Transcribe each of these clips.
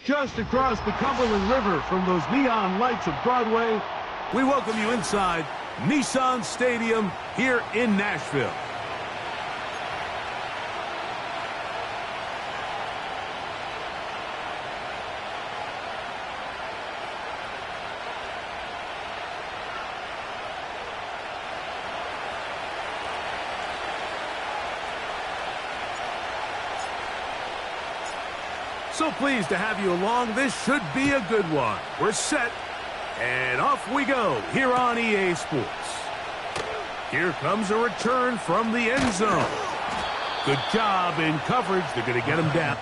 just across the Cumberland River from those neon lights of Broadway. We welcome you inside Nissan Stadium here in Nashville. So pleased to have you along. This should be a good one. We're set, and off we go here on EA Sports. Here comes a return from the end zone. Good job in coverage. They're going to get him down.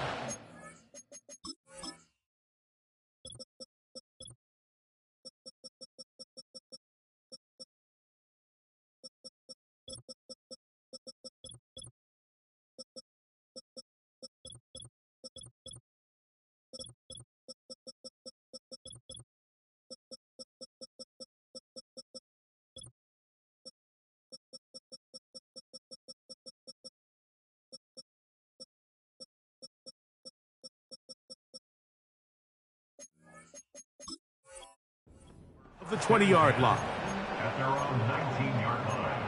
The 20-yard line. At their own 19-yard line.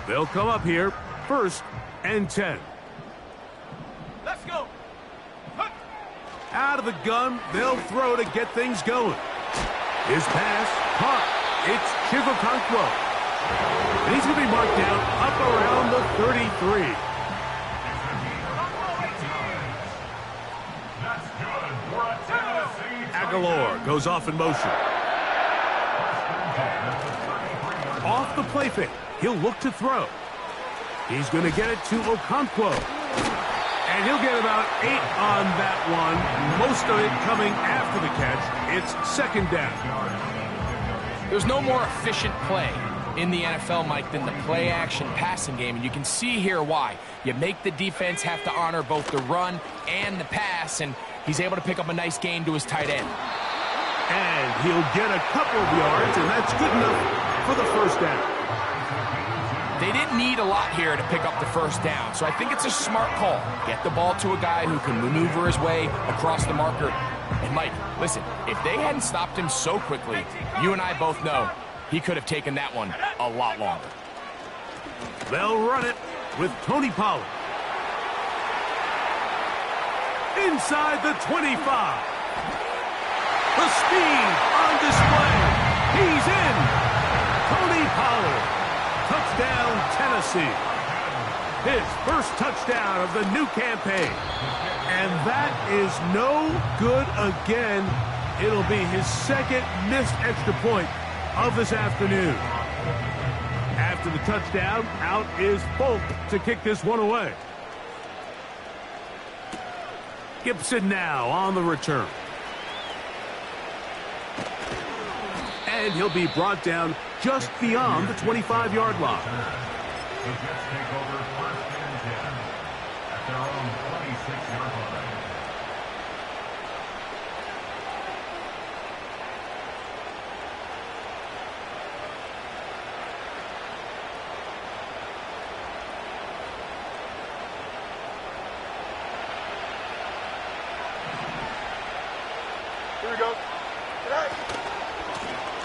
They'll come up here, 1st and 10. Let's go. Out of the gun, they'll throw to get things going. His pass, caught. It's Chigokonkwo. And he's going to be marked down up around the 33. Aguilar goes off in motion. Off the play fake. He'll look to throw. He's going to get it to Okonkwo. And he'll get about 8 on that one. Most of it coming after the catch. It's 2nd down. There's no more efficient play in the NFL, Mike, than the play-action passing game. And you can see here why. You make the defense have to honor both the run and the pass, and he's able to pick up a nice gain to his tight end. And he'll get a couple of yards, and that's good enough for the 1st down. They didn't need a lot here to pick up the 1st down, so I think it's a smart call. Get the ball to a guy who can maneuver his way across the marker. And, Mike, listen, if they hadn't stopped him so quickly, you and I both know he could have taken that one a lot longer. They'll run it with Tony Pollard. Inside the 25. The speed on display. He's in. Tony Pollard. Touchdown, Tennessee. His 1st touchdown of the new campaign. And that is no good again. It'll be his 2nd missed extra point of this afternoon. After the touchdown, out is Folk to kick this one away. Gibson now on the return. And he'll be brought down just beyond the 25-yard line. The Jets take over 1st and 10 at their own 26-yard line. Here we go.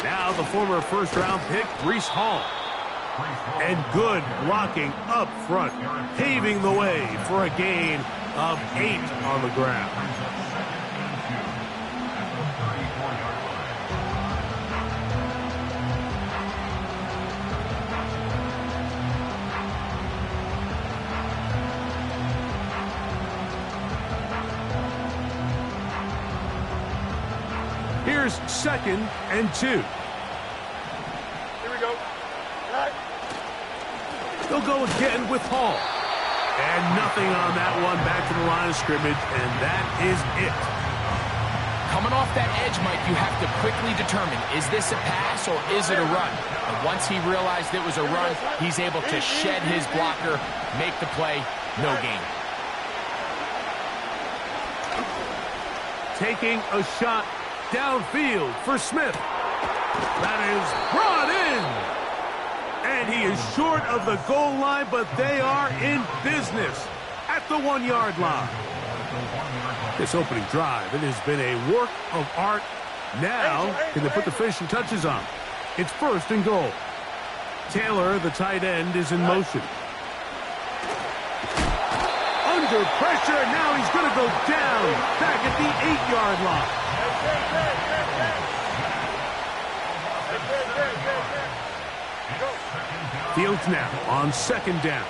Now the former 1st-round pick, Breece Hall. And good blocking up front, paving the way for a gain of 8 on the ground. Here's 2nd and 2. Here we go. They'll go again with Hall. And nothing on that one, back to the line of scrimmage, and that is it. Coming off that edge, Mike, you have to quickly determine, is this a pass or is it a run? And once he realized it was a run, he's able to shed his blocker, make the play, no gain. Taking a shot downfield for Smith. That is brought in. And he is short of the goal line, but they are in business at the 1-yard line. This opening drive, it has been a work of art. Now, can they put the finishing touches on? It's 1st and goal. Taylor, the tight end, is in motion. Under pressure, now he's going to go down back at the 8-yard line. Fields now on 2nd down.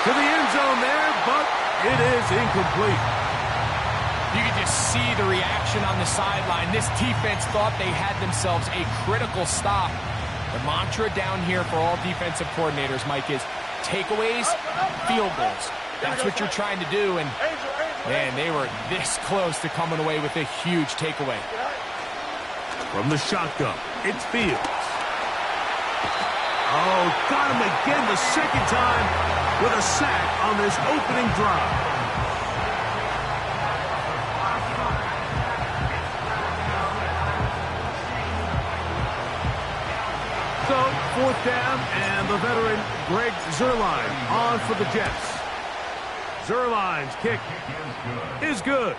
To the end zone there, but it is incomplete. You can just see the reaction on the sideline. This defense thought they had themselves a critical stop. The mantra down here for all defensive coordinators, Mike, is takeaways, field goals. That's what you're trying to do, and man, they were this close to coming away with a huge takeaway. From the shotgun, it's Fields. Oh, got him again the 2nd time with a sack on this opening drive. So, 4th down, and the veteran Greg Zuerlein on for the Jets. Zuerlein's kick is good.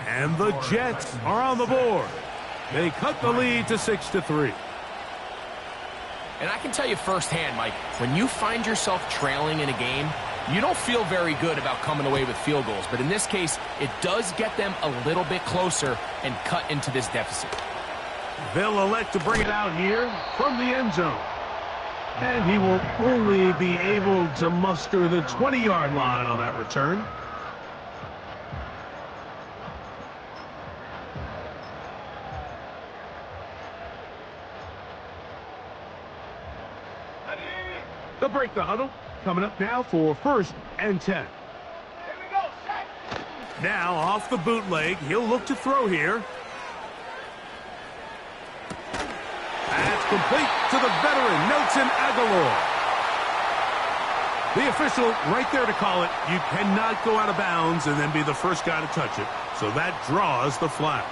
And the Jets are on the board. They cut the lead to 6-3. And I can tell you firsthand, Mike, when you find yourself trailing in a game, you don't feel very good about coming away with field goals. But in this case, it does get them a little bit closer and cut into this deficit. They'll elect to bring it out here from the end zone. And he will only be able to muster the 20-yard line on that return. They'll break the huddle. Coming up now for 1st and 10. Now off the bootleg, he'll look to throw here. That's complete to the veteran, Nelson Aguilar. The official right there to call it. You cannot go out of bounds and then be the first guy to touch it. So that draws the flag.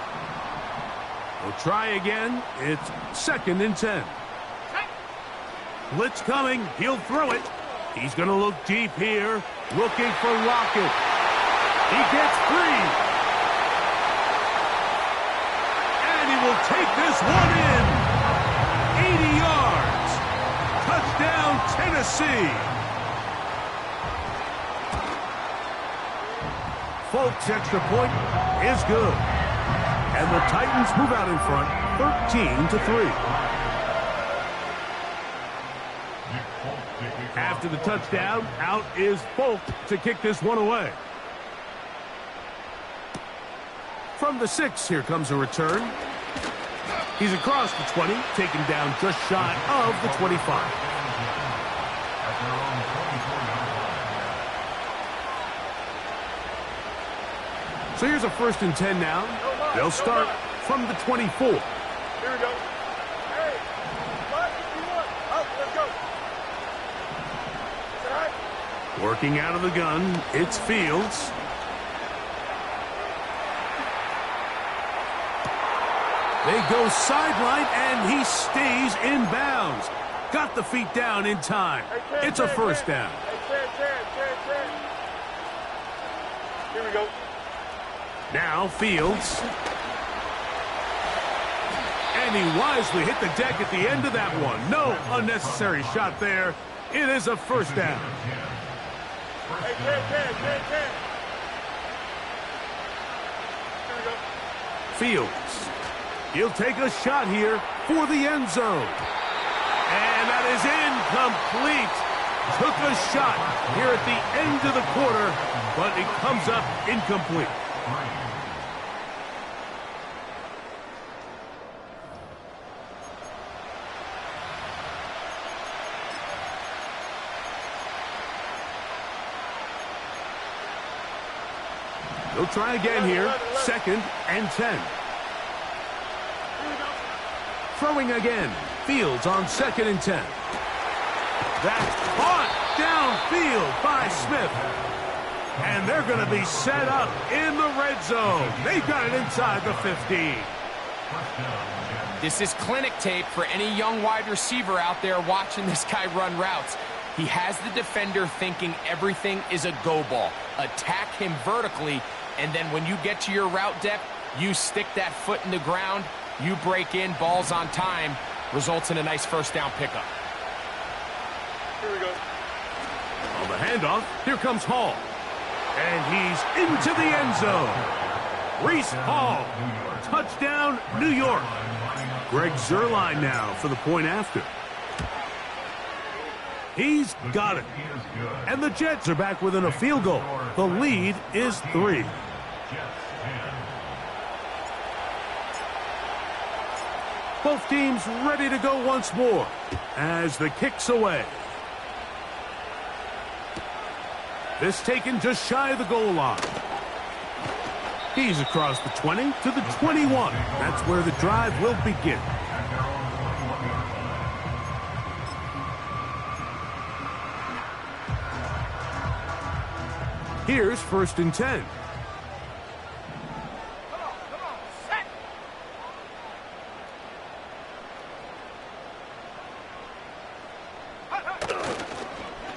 We'll try again. It's 2nd and 10. Blitz coming. He'll throw it. He's going to look deep here, looking for Lockett. He gets free. And he will take this one in. 80 yards. Touchdown, Tennessee. Folks' extra point is good. And the Titans move out in front, 13-3. After the touchdown, out is Folk to kick this one away. From the 6, here comes a return. He's across the 20, taken down just shy of the 25. So here's a 1st and 10 now. They'll start from the 24. Here we go. Hey, what if you want? Up, let's go. All right. Working out of the gun, it's Fields. They go sideline, and he stays in bounds. Got the feet down in time. It's a 1st down. Here we go. Now Fields. And he wisely hit the deck at the end of that one. No unnecessary shot there. It is a 1st down. Hey, Here we go. Fields. He'll take a shot here for the end zone. And that is incomplete. Took a shot here at the end of the quarter, but it comes up incomplete. They'll try again here. 2nd and 10. Throwing again. Fields on 2nd and 10. That's caught downfield by Smith. And they're going to be set up in the red zone. They've got it inside the 15. This is clinic tape for any young wide receiver out there watching this guy run routes. He has the defender thinking everything is a go ball. Attack him vertically, and then when you get to your route depth, you stick that foot in the ground, you break in, ball's on time, results in a nice first down pickup. Here we go. On the handoff, here comes Hall. And he's into the end zone. Reese Hall, touchdown, New York. Greg Zuerlein now for the point after. He's got it. And the Jets are back within a field goal. The lead is 3. Both teams ready to go once more as the kick's away. This taken just shy of the goal line. He's across the 20 to the 21. That's where the drive will begin. Here's 1st and 10.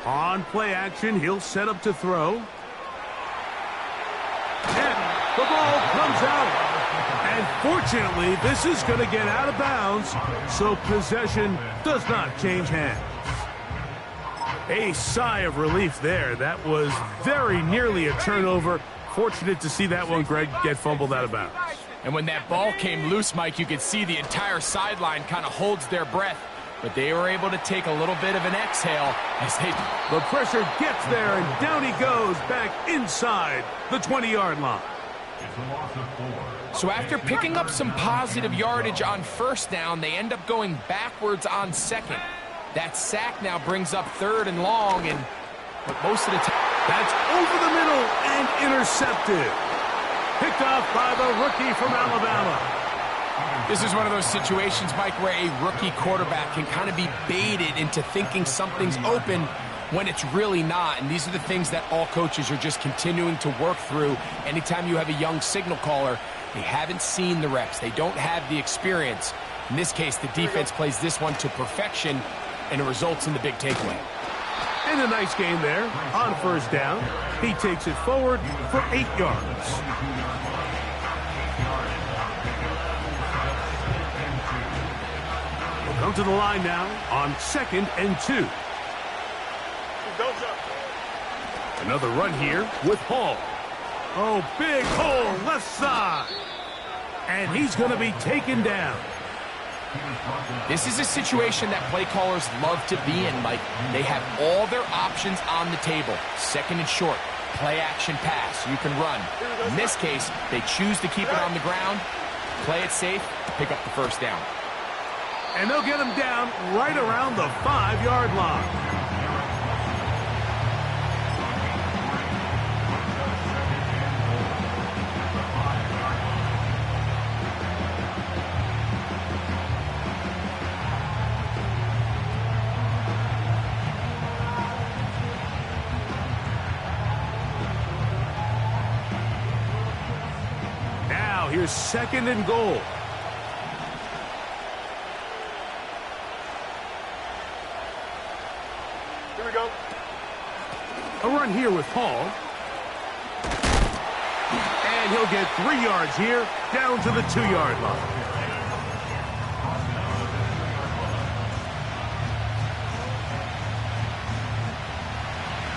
On play action, he'll set up to throw. And the ball comes out. And fortunately, this is going to get out of bounds, so possession does not change hands. A sigh of relief there. That was very nearly a turnover. Fortunate to see that one, Greg, get fumbled out of bounds. And when that ball came loose, Mike, you could see the entire sideline kind of holds their breath. But they were able to take a little bit of an exhale as they... The pressure gets there, and down he goes back inside the 20-yard line. So after picking up some positive yardage on first down, they end up going backwards on second. That sack now brings up 3rd and long, and most of the time... That's over the middle and intercepted. Picked off by the rookie from Alabama. This is one of those situations, Mike, where a rookie quarterback can kind of be baited into thinking something's open when it's really not. And these are the things that all coaches are just continuing to work through. Anytime you have a young signal caller, they haven't seen the reps. They don't have the experience. In this case, the defense plays this one to perfection, and it results in the big takeaway. And a nice game there on first down. He takes it forward for 8 yards. We'll come to the line now on 2nd and 2. Don't jump. Another run here with Hall. Oh, big hole left side. And he's going to be taken down. This is a situation that play callers love to be in, Mike. They have all their options on the table. 2nd and short, play action pass, you can run. In this case, they choose to keep it on the ground, play it safe, pick up the first down. And they'll get him down right around the 5-yard line. Here's 2nd and goal. Here we go. A run here with Hall. And he'll get 3 yards here, down to the 2-yard line.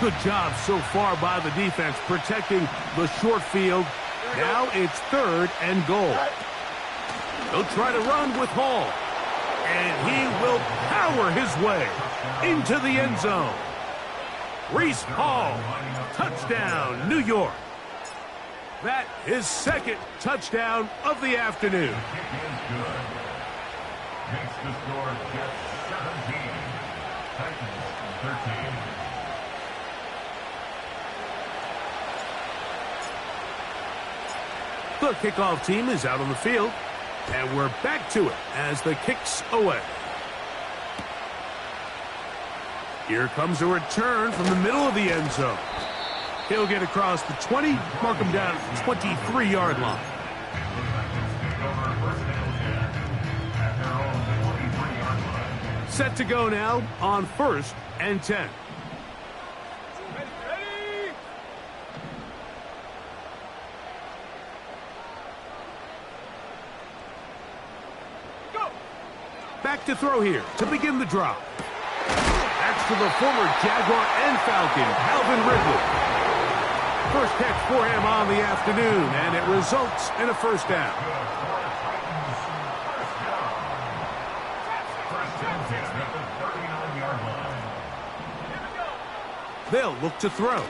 Good job so far by the defense protecting the short field. Now it's 3rd and goal. They'll try to run with Hall. And he will power his way into the end zone. Reese Hall, touchdown, New York. That is 2nd touchdown of the afternoon. Makes the score Jets 17, Titans 13. The kickoff team is out on the field, and we're back to it as the kick's away. Here comes a return from the middle of the end zone. He'll get across the 20, mark him down at the 23-yard line. Set to go now on 1st and 10. Ready? Go! Back to throw here to begin the drop. That's to the former Jaguar and Falcon, Calvin Ridley. First catch for him on the afternoon, and it results in a first down. They'll look to throw.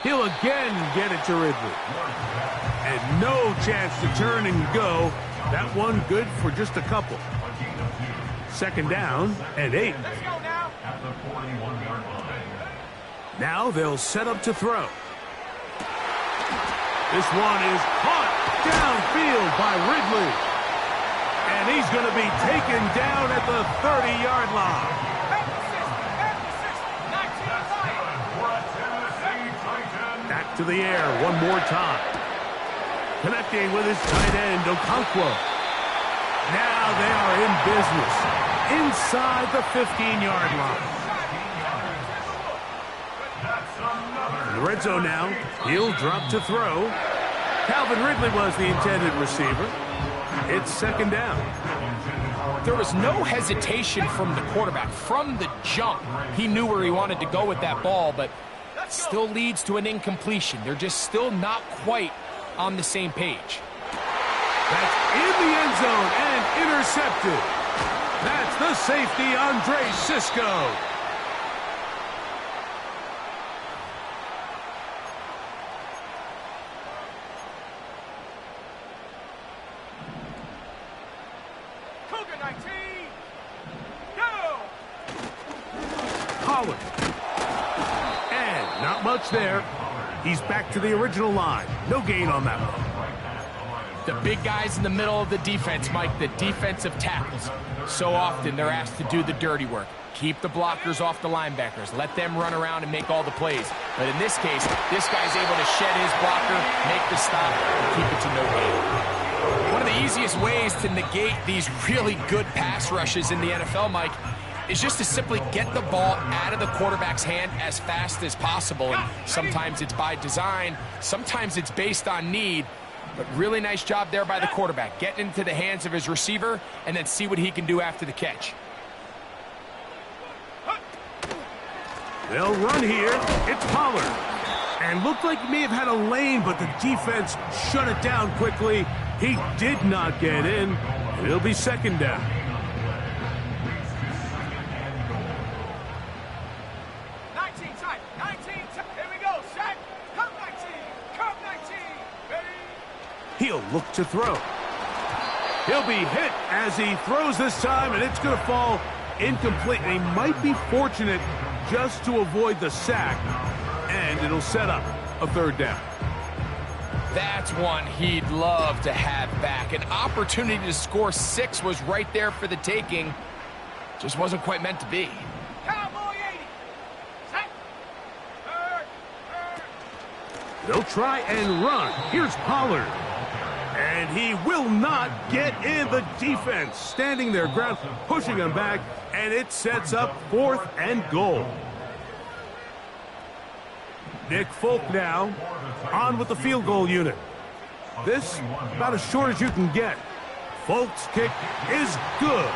He'll again get it to Ridley. And no chance to turn and go. That one good for just a couple. Second down and 8. Let's go now. At the 41-yard line. Now they'll set up to throw. This one is caught downfield by Ridley. And he's going to be taken down at the 30-yard line. Back to the air one more time. Connecting with his tight end, Okonkwo. Now they are in business inside the 15-yard line. In the red zone now, he'll drop to throw. Calvin Ridley was the intended receiver. It's second down. There was no hesitation from the quarterback. From the jump, he knew where he wanted to go with that ball, but still leads to an incompletion. They're just still not quite on the same page. That's in the end zone and intercepted. That's the safety, Andre Cisco. Cougar 19. Go! Pollard. And not much there. He's back to the original line. No gain on that one. The big guys in the middle of the defense, Mike, the defensive tackles. So often they're asked to do the dirty work. Keep the blockers off the linebackers. Let them run around and make all the plays. But in this case, this guy's able to shed his blocker, make the stop, and keep it to no gain. One of the easiest ways to negate these really good pass rushes in the NFL, Mike, is just to simply get the ball out of the quarterback's hand as fast as possible. And sometimes it's by design, sometimes it's based on need. But really nice job there by the quarterback. Getting into the hands of his receiver and then see what he can do after the catch. They'll run here. It's Pollard. And looked like he may have had a lane, but the defense shut it down quickly. He did not get in. And it'll be second down. 19 tight. 19 tight. Here we go. Set. Come 19. Come 19. Ready? He'll look to throw. He'll be hit as he throws this time, and it's going to fall incomplete. And he might be fortunate just to avoid the sack, and it'll set up a third down. That's one he'd love to have back. An opportunity to score 6 was right there for the taking. Just wasn't quite meant to be. Cowboy 80. Set. They'll try and run. Here's Pollard. And he will not get in. The defense standing their ground, pushing him back, and it sets up 4th and goal. Nick Folk now on with the field goal unit. This about as short as you can get. Folk's kick is good.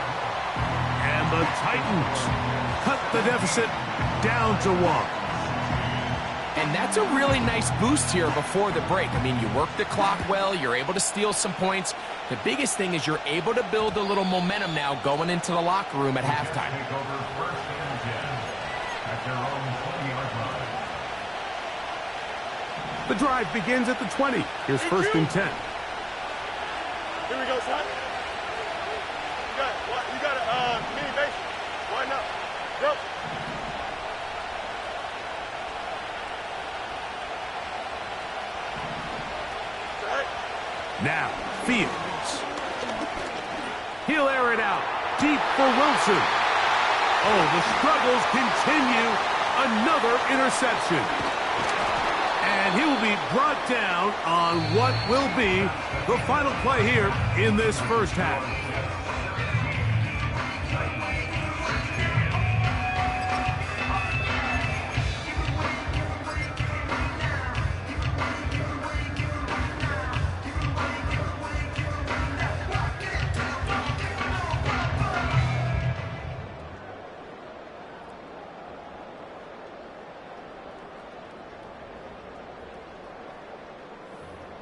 And the Titans cut the deficit down to 1. And that's a really nice boost here before the break. I mean, you work the clock well, you're able to steal some points. The biggest thing is you're able to build a little momentum now going into the locker room at halftime. Take over 1st and 10 at their own 20-yard line. The drive begins at the 20. Here's 1st and 10. Here we go, son. You got a mini base. Why not? Go. Now, Fields. He'll air it out. Deep for Wilson. Oh, the struggles continue. Another interception. And he will be brought down on what will be the final play here in this first half.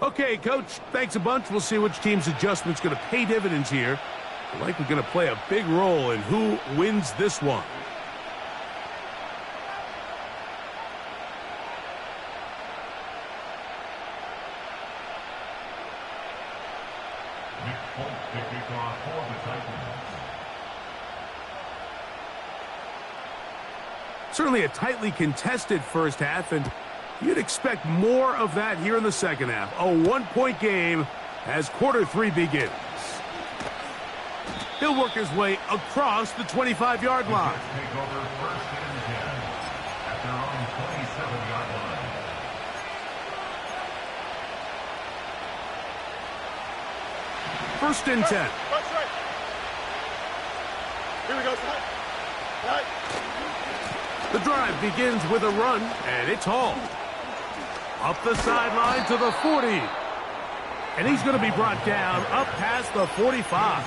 Okay, Coach, thanks a bunch. We'll see which team's adjustment's going to pay dividends here. We're likely going to play a big role in who wins this one. Certainly a tightly contested first half, and you'd expect more of that here in the second half. A one-point game as quarter 3 begins. He'll work his way across the 25-yard line. Take over first and 10 at their own 27-yard line. First and 10. Right. Here we go, son. Right. The drive begins with a run, and it's hauled. Up the sideline to the 40. And he's going to be brought down up past the 45.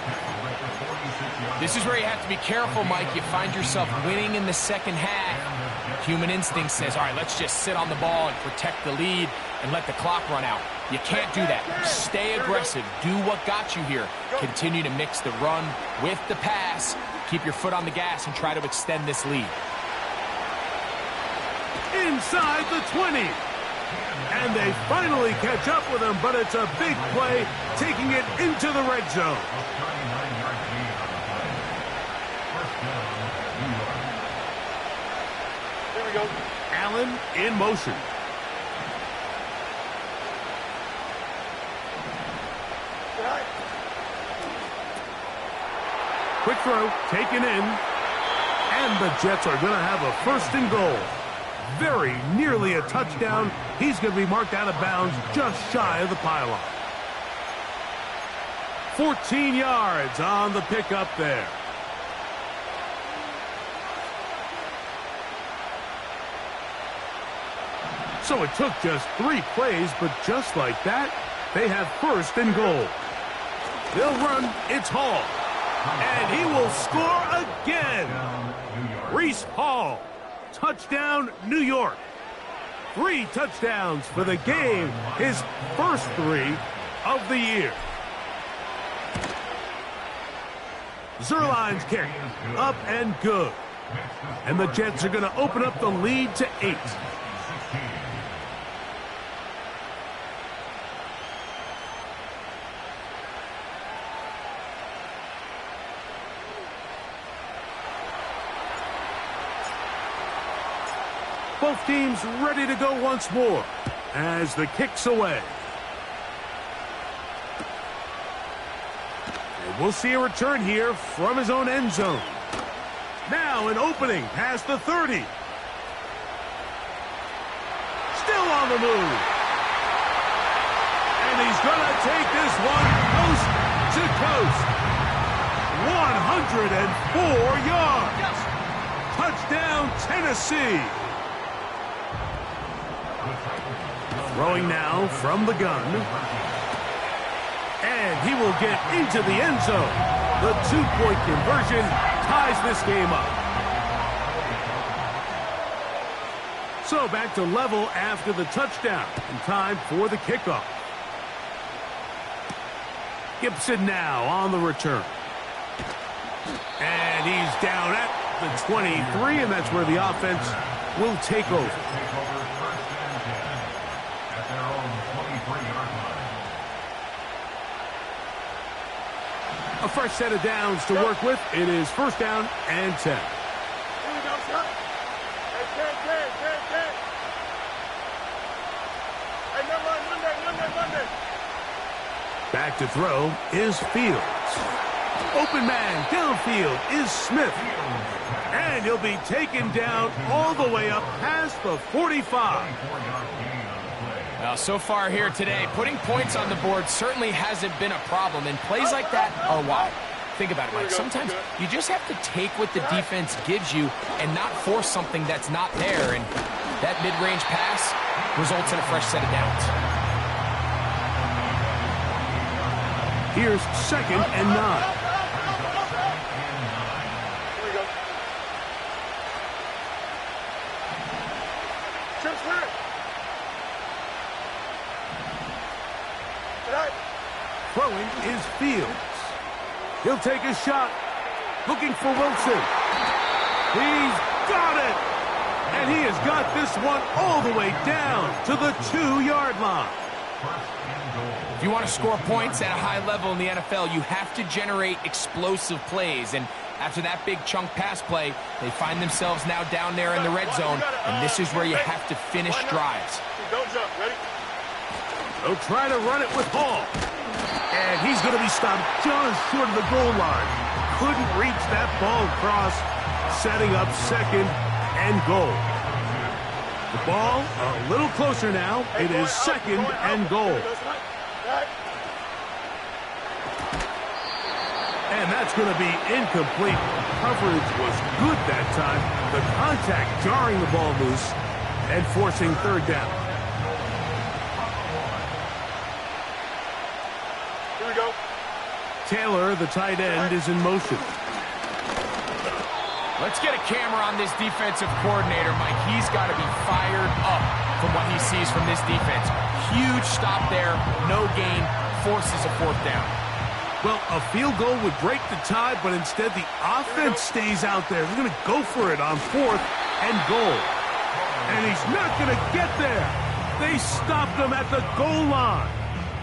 This is where you have to be careful, Mike. You find yourself winning in the second half. Human instinct says, all right, let's just sit on the ball and protect the lead and let the clock run out. You can't do that. Stay aggressive. Do what got you here. Continue to mix the run with the pass. Keep your foot on the gas and try to extend this lead. Inside the 20. And they finally catch up with him, but it's a big play, taking it into the red zone. Here we go. Allen in motion. Right. Quick throw, taken in. And the Jets are going to have a first and goal. Very nearly a touchdown. He's going to be marked out of bounds just shy of the pylon. 14 yards on the pickup there. So it took just 3 plays, but just like that, they have first and goal. They'll run, it's Hall. And he will score again. Reese Hall. Touchdown, New York. 3 touchdowns for the game. His first 3 of the year. Zerline's kick. Up and good. And the Jets are going to open up the lead to 8. Both teams ready to go once more as the kick's away. And we'll see a return here from his own end zone. Now an opening past the 30. Still on the move. And he's going to take this one coast to coast. 104 yards. Touchdown, Tennessee. Throwing now from the gun. And he will get into the end zone. The 2-point conversion ties this game up. So back to level after the touchdown. And time for the kickoff. Gibson now on the return. And he's down at the 23, and that's where the offense will take over. A fresh set of downs to work with. It is first down and 10. Here we go, son. Hey, 10. Hey, Monday. Back to throw is Fields. Open man downfield is Smith. And he'll be taken down all the way up past the 45. Well, so far here today, putting points on the board certainly hasn't been a problem, and plays like that are why. Think about it, Mike. Sometimes you just have to take what the defense gives you and not force something that's not there, and that mid-range pass results in a fresh set of downs. Here's second and 9. throwing is Fields. He'll take a shot. Looking for Wilson. He's got it! And he has got this one all the way down to the 2-yard line. If you want to score points at a high level in the NFL, you have to generate explosive plays. And after that big chunk pass play, they find themselves now down there in the red zone. And this is where you have to finish drives. Don't jump. Ready? They'll try to run it with Hall. And he's going to be stopped just short of the goal line. Couldn't reach that ball across, setting up 2nd and goal. The ball a little closer now. It is 2nd and goal. And that's going to be incomplete. Coverage was good that time. The contact jarring the ball loose and forcing 3rd down. Here we go. Taylor, the tight end, is in motion. Let's get a camera on this defensive coordinator, Mike. He's got to be fired up from what he sees from this defense. Huge stop there, no gain, forces a 4th down. Well, a field goal would break the tie, but instead the offense stays out there. They're going to go for it on 4th and goal. And he's not going to get there. They stopped him at the goal line.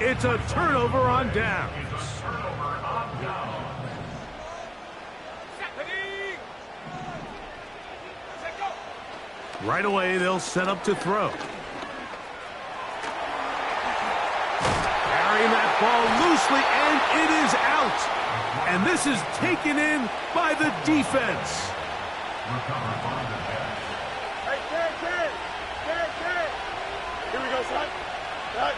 It's a turnover on downs. Right away, they'll set up to throw. Carrying that ball loosely, and it is out. And this is taken in by the defense. Hey, Ken. Here we go, son. Right.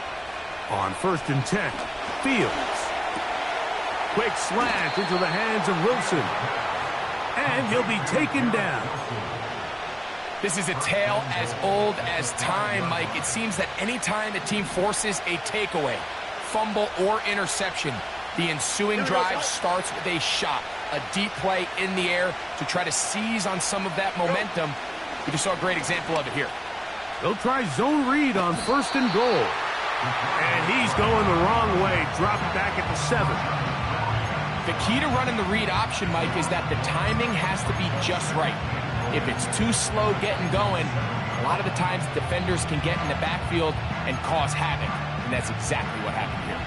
On 1st and 10, Fields. Quick slant into the hands of Wilson. And he'll be taken down. This is a tale as old as time, Mike. It seems that any time the team forces a takeaway, fumble, or interception, the ensuing drive starts with a shot, a deep play in the air to try to seize on some of that momentum. We just saw a great example of it here. They'll try zone read on 1st and goal. And he's going the wrong way, dropped back at the 7. The key to running the read option, Mike, is that the timing has to be just right. If it's too slow getting going, a lot of the times defenders can get in the backfield and cause havoc. And that's exactly what happened here.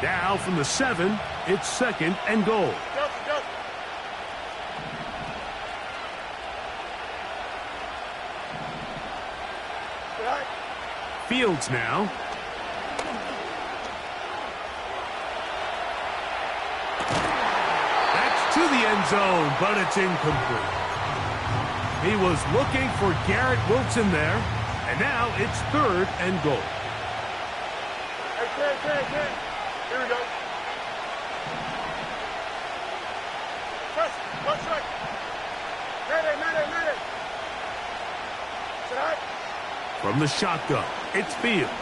Now from the 7, it's 2nd and goal. Go. Right. Fields now. That's to the end zone, but it's incomplete. He was looking for Garrett Wilson there, and now it's 3rd and goal. Hey, Ken. Here we go. Press. Watch right. Ready. Sit out. From the shotgun, it's Fields.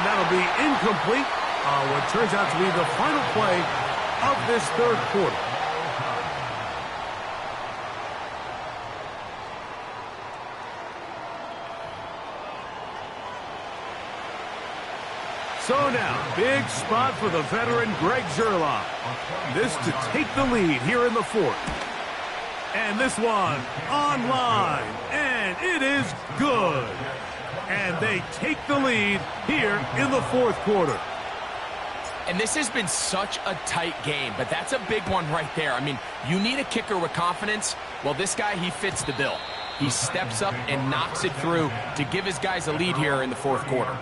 That'll be incomplete on what turns out to be the final play of this 3rd quarter. So now, big spot for the veteran Greg Zuerlein. This to take the lead here in the 4th. And this one online, and it is good. And they take the lead here in the 4th quarter. And this has been such a tight game, but that's a big one right there. I mean, you need a kicker with confidence. Well, this guy, he fits the bill. He steps up and knocks it through to give his guys a lead here in the 4th quarter.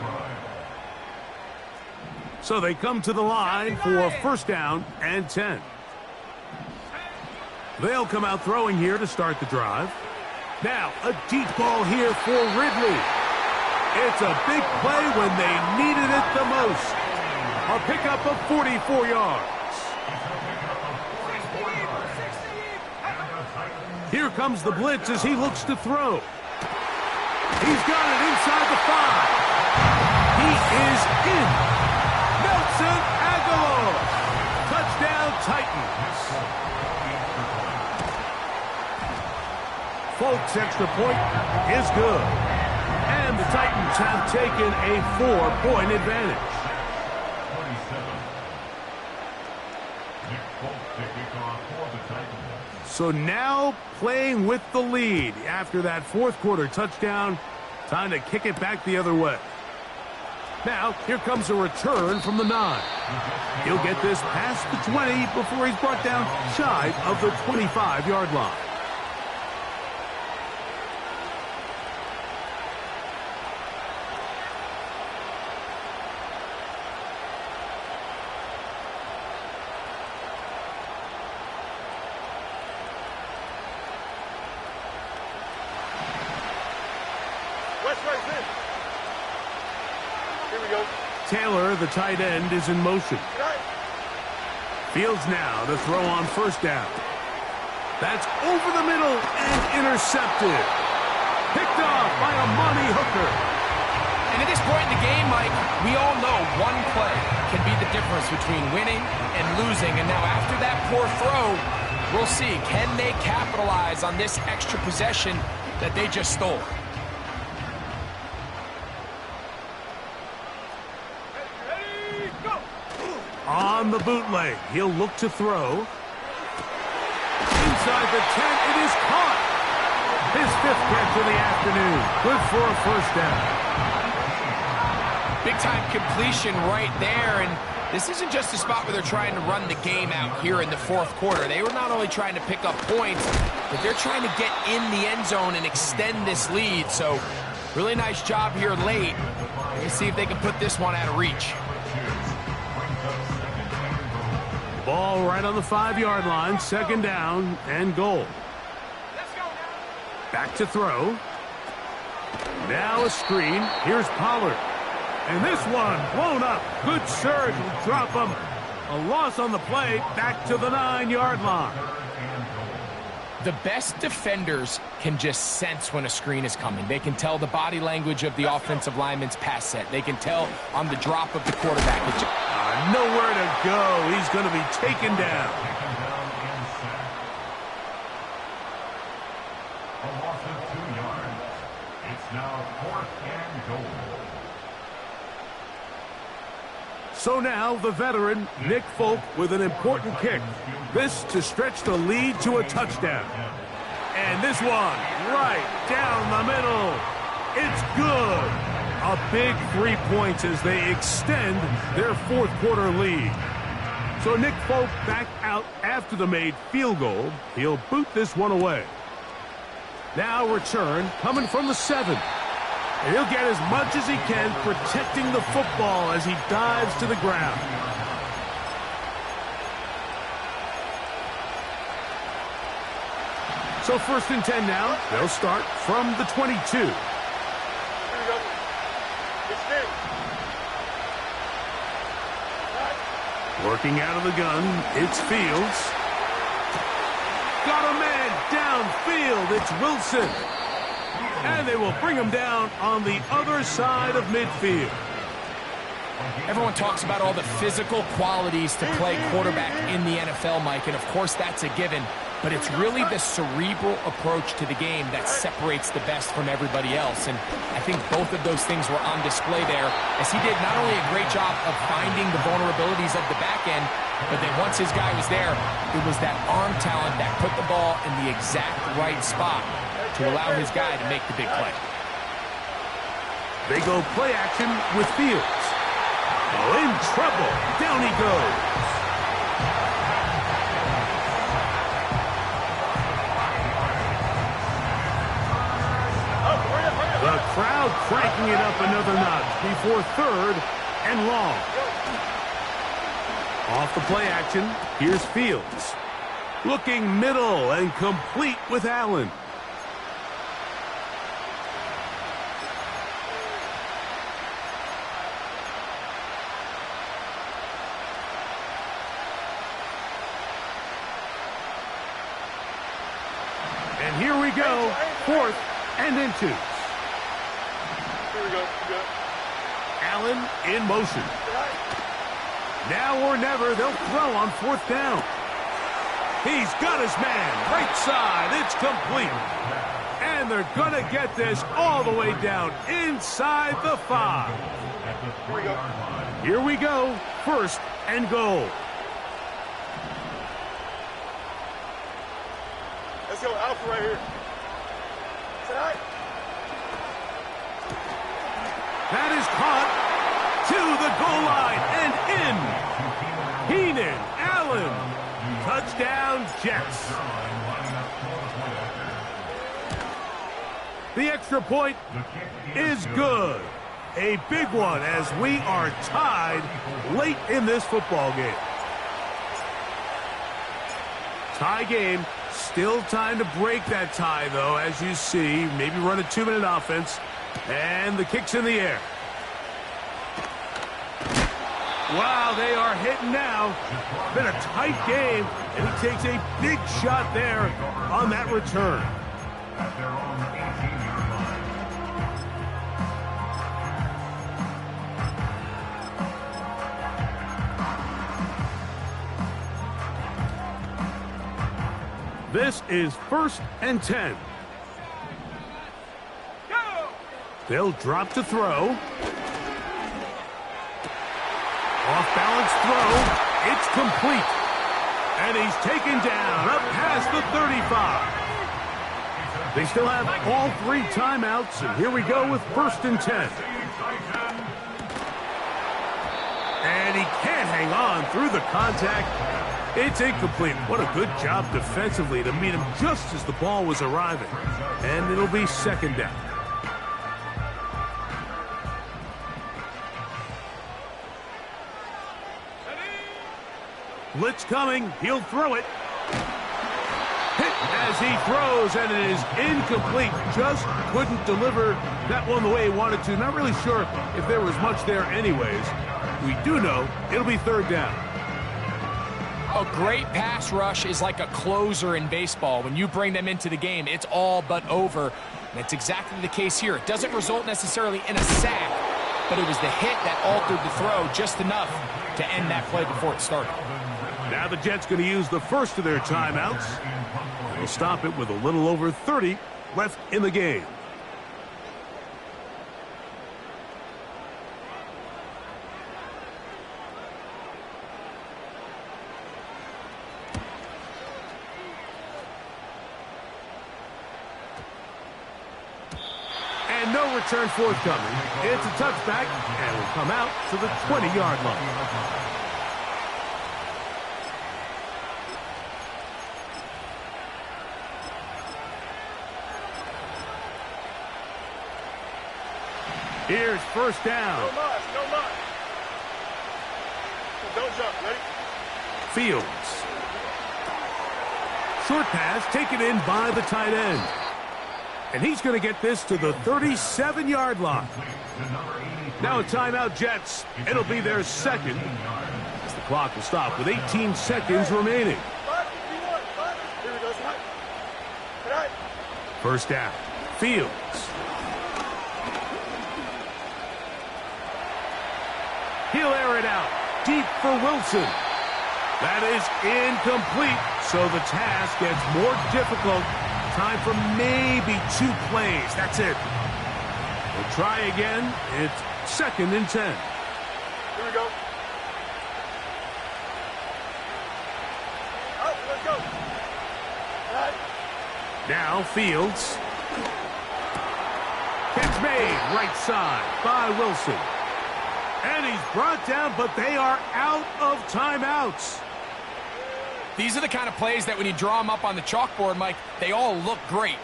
So they come to the line for 1st down and 10. They'll come out throwing here to start the drive. Now, a deep ball here for Ridley. It's a big play when they needed it the most. A pickup of 44 yards. Here comes the blitz as he looks to throw. He's got it inside the 5. He is in. Nelson Aguilar. Touchdown Titans. Folk's extra point is good. And the Titans have taken a 4-point advantage. 27. Nick Folk to kick off for the Titans. So now playing with the lead after that fourth quarter touchdown. Time to kick it back the other way. Now, here comes a return from the 9. He'll get this past the 20 before he's brought down shy of the 25-yard line. Taylor, the tight end, is in motion. Fields now to throw on first down. That's over the middle and intercepted. Picked off by a Monty Hooker. And at this point in the game, Mike, we all know one play can be the difference between winning and losing. And now after that poor throw, we'll see. Can they capitalize on this extra possession that they just stole? On the bootleg, he'll look to throw. Inside the 10, it is caught. His 5th catch of the afternoon. Good for a first down. Big-time completion right there, and this isn't just a spot where they're trying to run the game out here in the fourth quarter. They were not only trying to pick up points, but they're trying to get in the end zone and extend this lead. So, really nice job here late. Let's see if they can put this one out of reach. Ball right on the 5-yard line, second down and goal. Back to throw. Now a screen. Here's Pollard. And this one blown up. Good surge will drop him. A loss on the play, back to the 9-yard line. The best defenders can just sense when a screen is coming. They can tell the body language of the offensive lineman's pass set. They can tell on the drop of the quarterback. Nowhere to go. He's going to be taken down. A loss of 2 yards. It's now 4th and goal. So now the veteran, Nick Folk, with an important kick. This to stretch the lead to a touchdown. And this one right down the middle. It's good. A big 3 points as they extend their fourth quarter lead. So Nick Folk back out after the made field goal. He'll boot this one away. Now return coming from the 7. And he'll get as much as he can protecting the football as he dives to the ground. So 1st and 10 now. They'll start from the 22. Here we go. It's in. Working out of the gun, it's Fields. Got a man downfield. It's Wilson. And they will bring him down on the other side of midfield. Everyone talks about all the physical qualities to play quarterback in the NFL, Mike, and of course that's a given. But it's really the cerebral approach to the game that separates the best from everybody else. And I think both of those things were on display there, as he did not only a great job of finding the vulnerabilities of the back end, but then once his guy was there, it was that arm talent that put the ball in the exact right spot to allow his guy to make the big play. They go play action with Fields. Oh, in trouble. Down he goes. The crowd cranking it up another notch before 3rd and long. Off the play action, here's Fields. Looking middle and complete with Allen. And here we go, 4th and inches. Here we go. Allen in motion. Now or never, they'll throw on 4th down. He's got his man, right side, it's complete. And they're going to get this all the way down inside the 5. Here we go. First and goal. Let's go Alpha right here. Tonight. That is caught to the goal line and in. Heenan, Allen, touchdown Jets. The extra point is good. A big one as we are tied late in this football game. Tie game. Still time to break that tie, though, as you see. Maybe run a 2-minute offense. And the kick's in the air. Wow, they are hitting now. Been a tight game, and he takes a big shot there on that return. At their own 18-yard line. This is 1st and 10. Go! They'll drop to throw. Off-balance throw. It's complete. And he's taken down up past the 35. They still have all 3 timeouts, and here we go with 1st and 10. And he can't hang on through the contact. It's incomplete. What a good job defensively to meet him just as the ball was arriving. And it'll be 2nd down. Blitz coming. He'll throw it. Hit as he throws, and it is incomplete. Just couldn't deliver that one the way he wanted to. Not really sure if there was much there anyways. We do know it'll be 3rd down. A great pass rush is like a closer in baseball. When you bring them into the game, it's all but over. And it's exactly the case here. It doesn't result necessarily in a sack, but it was the hit that altered the throw just enough to end that play before it started. Now the Jets going to use the first of their timeouts. They'll stop it with a little over 30 left in the game. And no return forthcoming. It's a touchback, and will come out to the 20-yard line. Here's 1st down. No mind, no mind. Don't jump, ready? Fields. Short pass taken in by the tight end. And he's going to get this to the 37-yard line. Now a timeout, Jets. It'll be their 2nd. As the clock will stop with 18 seconds remaining. 1st down. Fields. He'll air it out. Deep for Wilson. That is incomplete. So the task gets more difficult. Time for maybe 2 plays. That's it. We'll try again. It's 2nd and 10. Here we go. Oh, let's go. All right. Now Fields. Catch made right side by Wilson. And he's brought down, but they are out of timeouts. These are the kind of plays that when you draw them up on the chalkboard, Mike, they all look great.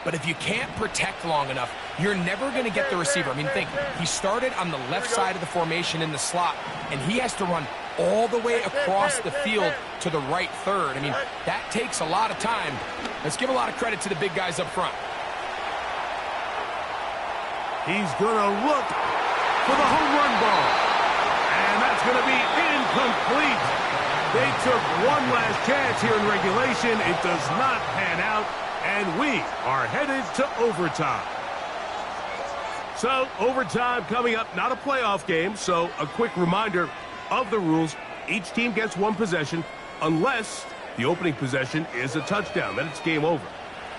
But if you can't protect long enough, you're never going to get the receiver. I mean, think, he started on the left side of the formation in the slot, and he has to run all the way across the field to the right third. I mean, that takes a lot of time. Let's give a lot of credit to the big guys up front. He's going to look for the home run ball. And that's going to be incomplete. They took one last chance here in regulation. It does not pan out, and we are headed to overtime. So, overtime coming up, not a playoff game, so a quick reminder of the rules. Each team gets 1 possession unless the opening possession is a touchdown. Then it's game over.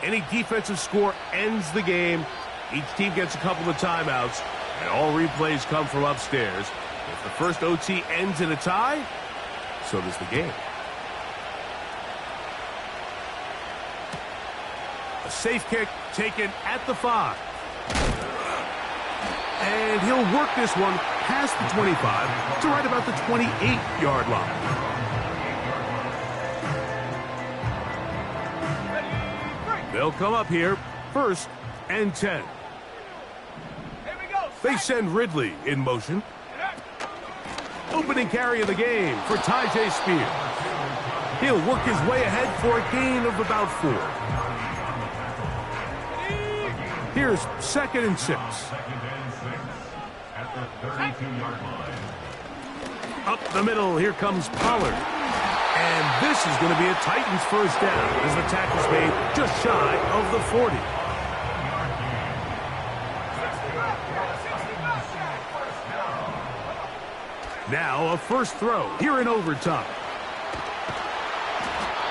Any defensive score ends the game. Each team gets a couple of timeouts, and all replays come from upstairs. If the first OT ends in a tie, so does the game. A safe kick taken at the 5. And he'll work this one past the 25 to right about the 28-yard line. They'll come up here, 1st and 10. They send Ridley in motion. Opening carry of the game for Tyjae Spears. He'll work his way ahead for a gain of about 4. Here's 2nd and 6. At the 32-yard line. Up the middle, here comes Pollard. And this is going to be a Titans first down as the tackle's made just shy of the 40. Now a first throw here in overtime.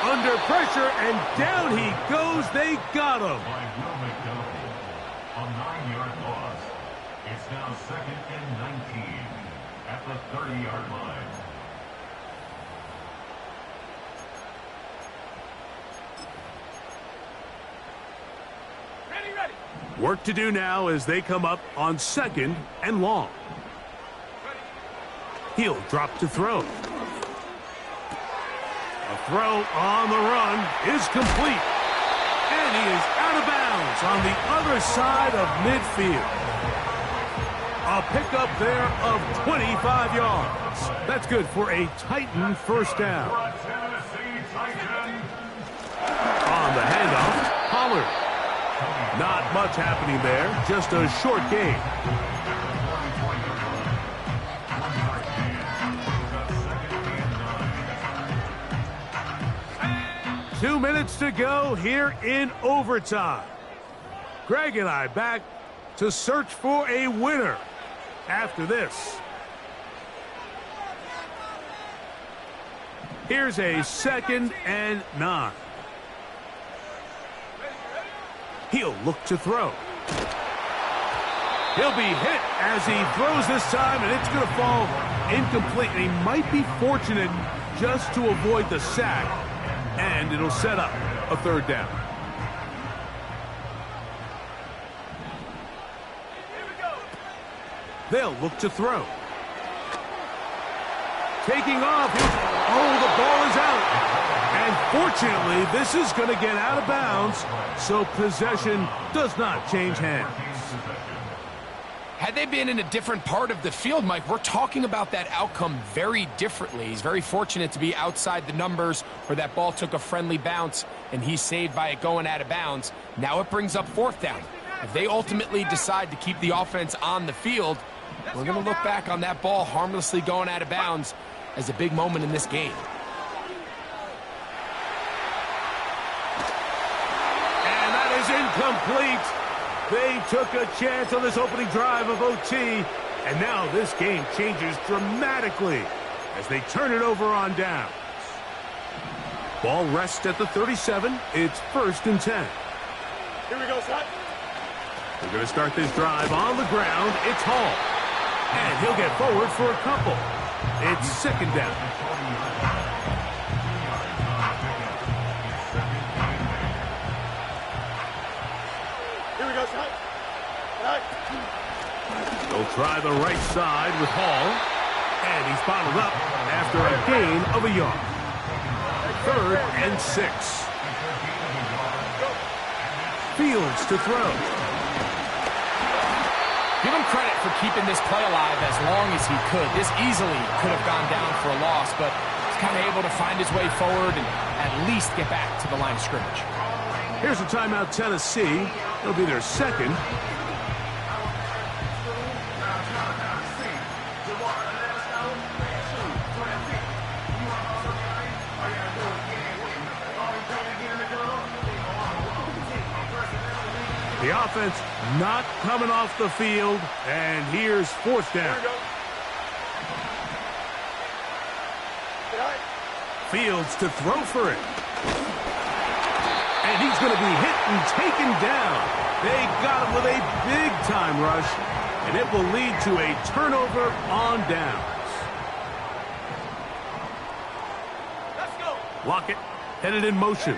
Under pressure, and down he goes. They got him. A 9-yard loss. It's now 2nd and 19 at the 30-yard line. Ready. Work to do now as they come up on 2nd and long. He'll drop to throw. A throw on the run is complete. And he is out of bounds on the other side of midfield. A pickup there of 25 yards. That's good for a Titan first down. On the handoff, Pollard. Not much happening there, just a short gain. 2 minutes to go here in overtime. Greg and I back to search for a winner after this. Here's a 2nd and 9. He'll look to throw. He'll be hit as he throws this time, and it's going to fall incomplete. And he might be fortunate just to avoid the sack, and it'll set up a 3rd down. They'll look to throw. Taking off. Oh, the ball is out. And fortunately, this is going to get out of bounds, so possession does not change hands. Had they been in a different part of the field, Mike, we're talking about that outcome very differently. He's very fortunate to be outside the numbers where that ball took a friendly bounce and he's saved by it going out of bounds. Now it brings up 4th down. If they ultimately decide to keep the offense on the field, we're going to look back on that ball harmlessly going out of bounds as a big moment in this game. And that is incomplete. They took a chance on this opening drive of OT, and now this game changes dramatically as they turn it over on downs. Ball rests at the 37. It's 1st and 10. Here we go, son. We're going to start this drive on the ground. It's Hall. And he'll get forward for a couple. It's 2nd down. Here we go, son. All right. They'll try the right side with Hall. And he's bottled up after a gain of a yard. 3rd and 6. Fields to throw. Give him credit for keeping this play alive as long as he could. This easily could have gone down for a loss, but he's kind of able to find his way forward and at least get back to the line of scrimmage. Here's a timeout, Tennessee. It'll be their 2nd. The offense not coming off the field, and here's 4th down. Fields to throw for it. And he's going to be hit and taken down. They got him with a big-time rush, and it will lead to a turnover on downs. Let's go. Lockett headed in motion.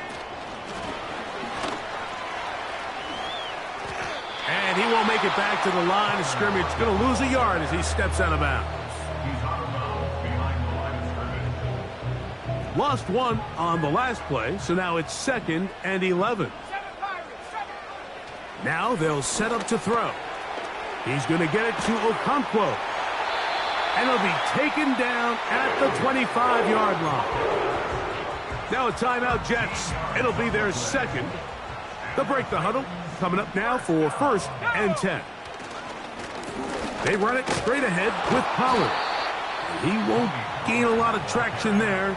And he won't make it back to the line of scrimmage. Going to lose a yard as he steps out of bounds. He's out of bounds behind the line of scrimmage. Lost one on the last play, so now it's 2nd and 11. Now they'll set up to throw. He's going to get it to Okonkwo. And he'll be taken down at the 25-yard line. Now a timeout, Jets. It'll be their 2nd. They'll break the huddle. Coming up now for 1st and 10. They run it straight ahead with Pollard. He won't gain a lot of traction there.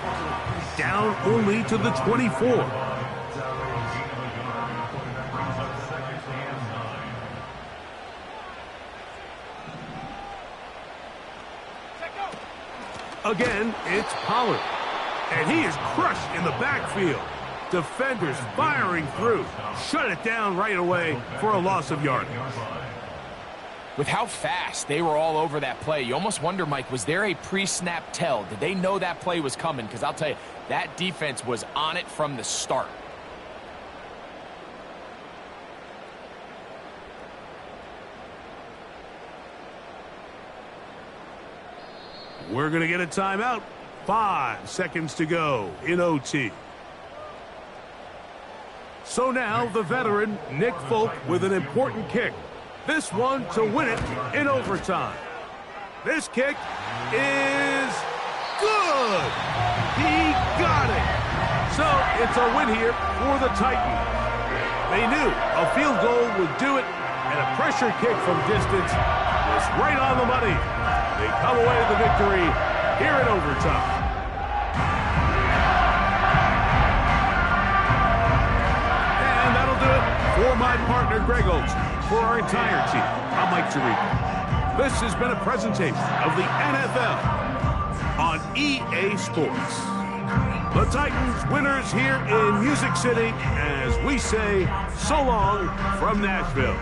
Down only to the 24. Again, it's Pollard. And he is crushed in the backfield. Defenders firing through. Shut it down right away for a loss of yardage. With how fast they were all over that play, you almost wonder, Mike, was there a pre-snap tell? Did they know that play was coming? Because I'll tell you, that defense was on it from the start. We're going to get a timeout. 5 seconds to go in OT. So now the veteran, Nick Folk, with an important kick. This one to win it in overtime. This kick is good. He got it. So it's a win here for the Titans. They knew a field goal would do it, and a pressure kick from distance was right on the money. They come away with the victory here in overtime. And that'll do it for my partner, Greg Olson. For our entire team, I'm Mike Tirico. This has been a presentation of the NFL on EA Sports. The Titans winners here in Music City as we say so long from Nashville.